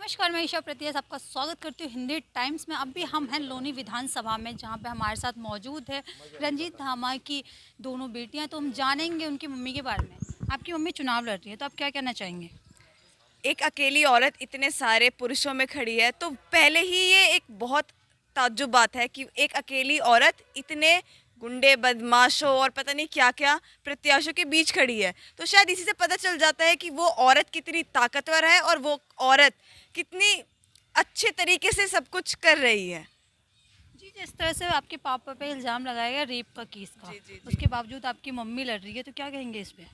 नमस्कार, मैं ईशा प्रतियास आपका स्वागत करती हूँ हिंदी टाइम्स में। अभी हम हैं लोनी विधानसभा में, जहाँ पे हमारे साथ मौजूद है रंजीत धामा की दोनों बेटियाँ। तो हम जानेंगे उनकी मम्मी के बारे में। आपकी मम्मी चुनाव लड़ रही है, तो आप क्या कहना चाहेंगे? एक अकेली औरत इतने सारे पुरुषों में खड़ी है तो पहले ही ये एक बहुत ताज्जुब बात है कि एक अकेली औरत इतने गुंडे बदमाशों और पता नहीं क्या क्या प्रत्याशियों के बीच खड़ी है। तो शायद इसी से पता चल जाता है कि वो औरत कितनी ताकतवर है और वो औरत कितनी अच्छे तरीके से सब कुछ कर रही है। जी, जिस तरह से आपके पापा पे इल्ज़ाम लगाया गया रेप का, केस का, जी जी जी। उसके बावजूद आपकी मम्मी लड़ रही है, तो क्या कहेंगे इस पे?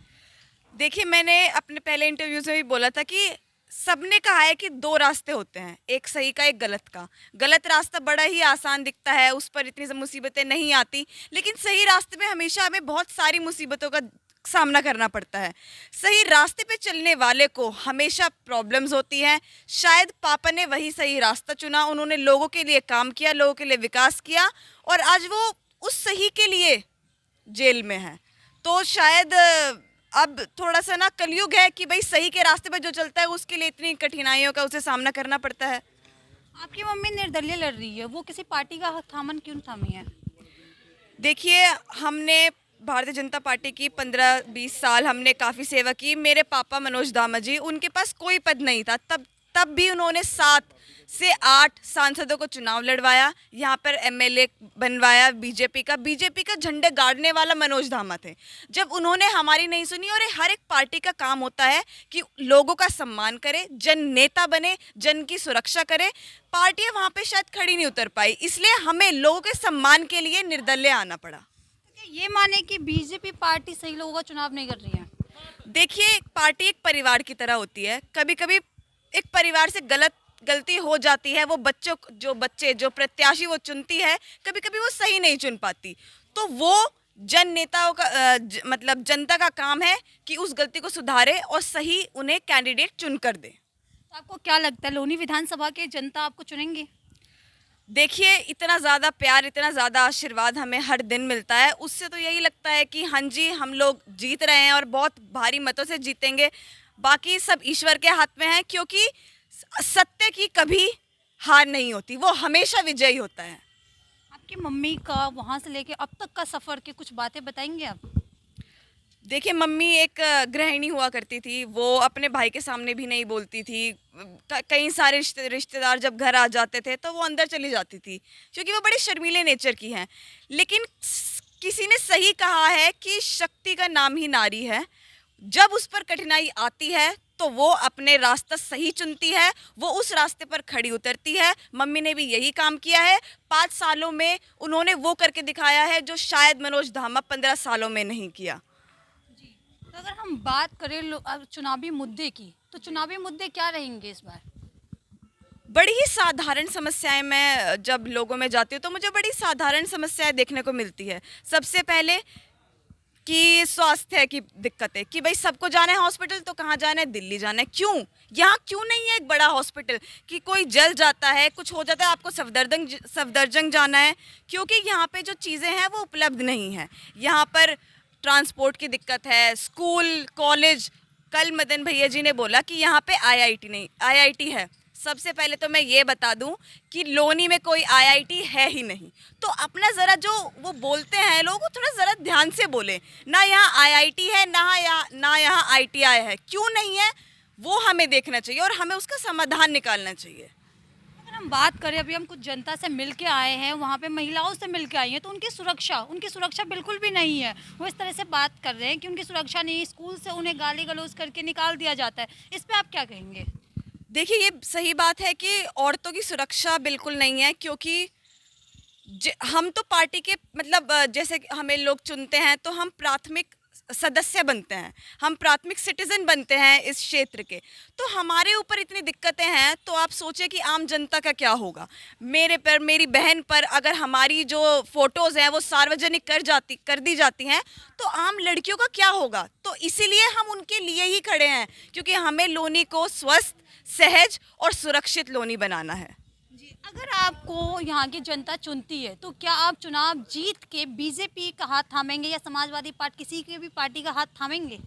देखिए, मैंने अपने पहले इंटरव्यूज में भी बोला था कि सबने कहा है कि दो रास्ते होते हैं, एक सही का एक गलत का। गलत रास्ता बड़ा ही आसान दिखता है, उस पर इतनी सब मुसीबतें नहीं आती, लेकिन सही रास्ते पे हमेशा हमें बहुत सारी मुसीबतों का सामना करना पड़ता है। सही रास्ते पे चलने वाले को हमेशा प्रॉब्लम्स होती हैं। शायद पापा ने वही सही रास्ता चुना, उन्होंने लोगों के लिए काम किया, लोगों के लिए विकास किया और आज वो उस सही के लिए जेल में है। तो शायद अब थोड़ा सा ना कलयुग है कि भाई सही के रास्ते पर जो चलता है उसके लिए इतनी कठिनाइयों का उसे सामना करना पड़ता है। आपकी मम्मी निर्दलीय लड़ रही है, वो किसी पार्टी का थामन क्यों थामी है? देखिए, हमने भारतीय जनता पार्टी की 15-20 साल हमने काफ़ी सेवा की। मेरे पापा मनोज दामा जी, उनके पास कोई पद नहीं था, तब भी उन्होंने 7 से 8 सांसदों को चुनाव लड़वाया, यहाँ पर एमएलए बनवाया बीजेपी का झंडे गाड़ने वाला मनोज धामा थे। जब उन्होंने हमारी नहीं सुनी, और ये हर एक पार्टी का काम होता है कि लोगों का सम्मान करे, जन नेता बने, जन की सुरक्षा करे। पार्टियां वहाँ पे शायद खड़ी नहीं उतर पाई, इसलिए हमें लोगों के सम्मान के लिए निर्दलीय आना पड़ा। तो क्या ये माने कि बीजेपी पार्टी सही लोगों का चुनाव नहीं कर रही है? देखिए, एक पार्टी एक परिवार की तरह होती है। कभी कभी एक परिवार से गलती हो जाती है, वो बच्चे जो प्रत्याशी वो चुनती है, कभी कभी वो सही नहीं चुन पाती। तो वो जन नेताओं का मतलब जनता का काम है कि उस गलती को सुधारे और सही उन्हें कैंडिडेट चुन कर दे। तो आपको क्या लगता है, लोनी विधानसभा के जनता आपको चुनेंगे? देखिए, इतना ज़्यादा प्यार, इतना ज़्यादा आशीर्वाद हमें हर दिन मिलता है, उससे तो यही लगता है कि हाँ जी, हम लोग जीत रहे हैं और बहुत भारी मतों से जीतेंगे। बाकी सब ईश्वर के हाथ में है, क्योंकि सत्य की कभी हार नहीं होती, वो हमेशा विजयी होता है। आपकी मम्मी का वहाँ से लेके अब तक का सफ़र की कुछ बातें बताएंगे आप? देखिए, मम्मी एक गृहिणी हुआ करती थी, वो अपने भाई के सामने भी नहीं बोलती थी। कई सारे रिश्तेदार जब घर आ जाते थे तो वो अंदर चली जाती थी, क्योंकि वो बड़े शर्मीले नेचर की हैं। लेकिन किसी ने सही कहा है कि शक्ति का नाम ही नारी है। जब उस पर कठिनाई आती है तो वो अपने रास्ता सही चुनती है, वो उस रास्ते पर खड़ी उतरती है। मम्मी ने भी यही काम किया है। 5 सालों में उन्होंने वो करके दिखाया है जो शायद मनोज धामा 15 सालों में नहीं किया। जी। तो अगर हम बात करें चुनावी मुद्दे की, तो चुनावी मुद्दे क्या रहेंगे इस बार? बड़ी ही साधारण समस्याएं, मैं जब लोगों में जाती हूँ तो मुझे बड़ी साधारण समस्याएं देखने को मिलती है। सबसे पहले कि स्वास्थ्य की दिक्कत है कि भाई सबको जाना है हॉस्पिटल, तो कहाँ जाना है? दिल्ली जाना है। क्यों? यहाँ क्यों नहीं है एक बड़ा हॉस्पिटल कि कोई जल जाता है, कुछ हो जाता है, आपको सफदरजंग जाना है, क्योंकि यहाँ पे जो चीज़ें हैं वो उपलब्ध नहीं है। यहाँ पर ट्रांसपोर्ट की दिक्कत है, स्कूल कॉलेज। कल मदन भैया जी ने बोला कि यहाँ पे आईआईटी नहीं, आईआईटी है। सबसे पहले तो मैं ये बता दूं कि लोनी में कोई आईआईटी है ही नहीं। तो अपना ज़रा जो वो बोलते हैं लोग, वो थोड़ा ज़रा ध्यान से बोलें। ना यहाँ आईआईटी है, ना यहाँ आईटीआई है। क्यों नहीं है वो हमें देखना चाहिए और हमें उसका समाधान निकालना चाहिए। अगर हम बात करें, अभी हम कुछ जनता से मिल के आए हैं, वहाँ पे महिलाओं से मिल के आई हैं, तो उनकी सुरक्षा बिल्कुल भी नहीं है। वो इस तरह से बात कर रहे हैं कि उनकी सुरक्षा नहीं, स्कूल से उन्हें गाली गलौज करके निकाल दिया जाता है। इस पे आप क्या कहेंगे? देखिए, ये सही बात है कि औरतों की सुरक्षा बिल्कुल नहीं है, क्योंकि हम तो पार्टी के मतलब जैसे कि हमें लोग चुनते हैं तो हम प्राथमिक सदस्य बनते हैं, हम प्राथमिक सिटीजन बनते हैं इस क्षेत्र के। तो हमारे ऊपर इतनी दिक्कतें हैं, तो आप सोचें कि आम जनता का क्या होगा। मेरे पर, मेरी बहन पर अगर हमारी जो फोटोज़ हैं वो सार्वजनिक कर दी जाती हैं, तो आम लड़कियों का क्या होगा। तो इसीलिए हम उनके लिए ही खड़े हैं, क्योंकि हमें लोनी को स्वस्थ, सहज और सुरक्षित लोनी बनाना है। जी, अगर आपको यहाँ की जनता चुनती है, तो क्या आप चुनाव जीत के बीजेपी का हाथ थामेंगे या समाजवादी पार्टी, किसी के भी पार्टी का हाथ थामेंगे?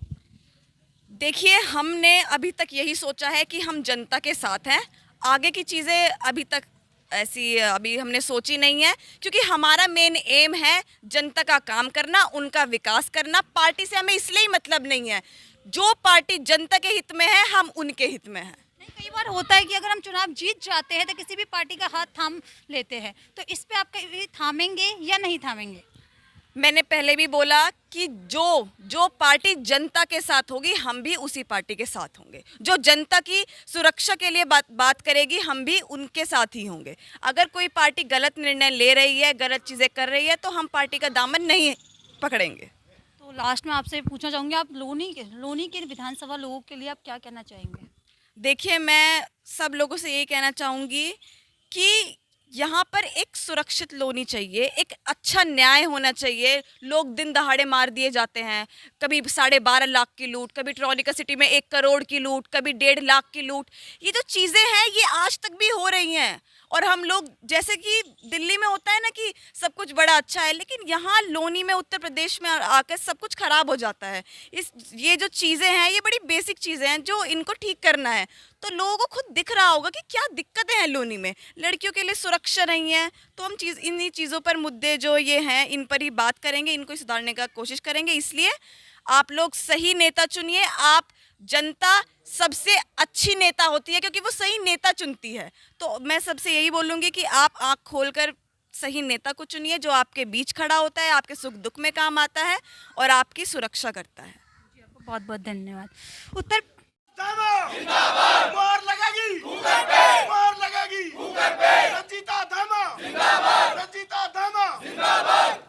देखिए, हमने अभी तक यही सोचा है कि हम जनता के साथ हैं। आगे की चीज़ें अभी तक ऐसी अभी हमने सोची नहीं है, क्योंकि हमारा मेन एम है जनता का काम करना, उनका विकास करना। पार्टी से हमें इसलिए ही मतलब नहीं है, जो पार्टी जनता के हित में है हम उनके हित में हैं। नहीं, कई बार होता है कि अगर हम चुनाव जीत जाते हैं तो किसी भी पार्टी का हाथ थाम लेते हैं, तो इस पे आप कभी थामेंगे या नहीं थामेंगे? मैंने पहले भी बोला कि जो पार्टी जनता के साथ होगी हम भी उसी पार्टी के साथ होंगे। जो जनता की सुरक्षा के लिए बात करेगी हम भी उनके साथ ही होंगे। अगर कोई पार्टी गलत निर्णय ले रही है, गलत चीज़ें कर रही है, तो हम पार्टी का दामन नहीं पकड़ेंगे। तो लास्ट में आपसे पूछना चाहूँगी, आप लोनी के विधानसभा लोगों के लिए आप क्या कहना चाहेंगे? देखिए, मैं सब लोगों से ये कहना चाहूँगी कि यहाँ पर एक सुरक्षित लोनी चाहिए, एक अच्छा न्याय होना चाहिए। लोग दिन दहाड़े मार दिए जाते हैं, कभी 12.5 लाख की लूट, कभी ट्रॉनिका सिटी में 1 करोड़ की लूट, कभी 1.5 लाख की लूट। ये जो चीज़ें हैं ये आज तक भी हो रही हैं। और हम लोग, जैसे कि दिल्ली में होता है ना कि सब कुछ बड़ा अच्छा है, लेकिन यहाँ लोनी में, उत्तर प्रदेश में आकर सब कुछ खराब हो जाता है। ये जो चीज़ें हैं ये बड़ी बेसिक चीज़ें हैं जो इनको ठीक करना है। तो लोगों को खुद दिख रहा होगा कि क्या दिक्कतें हैं लोनी में। लड़कियों के लिए सुरक्षा नहीं है, तो हम इन्हीं चीज़ों पर मुद्दे जो ये हैं इन पर ही बात करेंगे, इनको सुधारने का कोशिश करेंगे। इसलिए आप लोग सही नेता चुनिए। आप जनता सबसे अच्छी नेता होती है क्योंकि वो सही नेता चुनती है। तो मैं सबसे यही बोलूँगी कि आप आँख खोलकर सही नेता को चुनिए, जो आपके बीच खड़ा होता है, आपके सुख दुख में काम आता है और आपकी सुरक्षा करता है। जी, आपको बहुत बहुत धन्यवाद। उत्तर जिंदाबाद, मोहर लगेगी ऊपर पे, मोहर लगेगी ऊपर पे, रंजीता धामा जिंदाबाद, रंजीता धामा जिंदाबाद।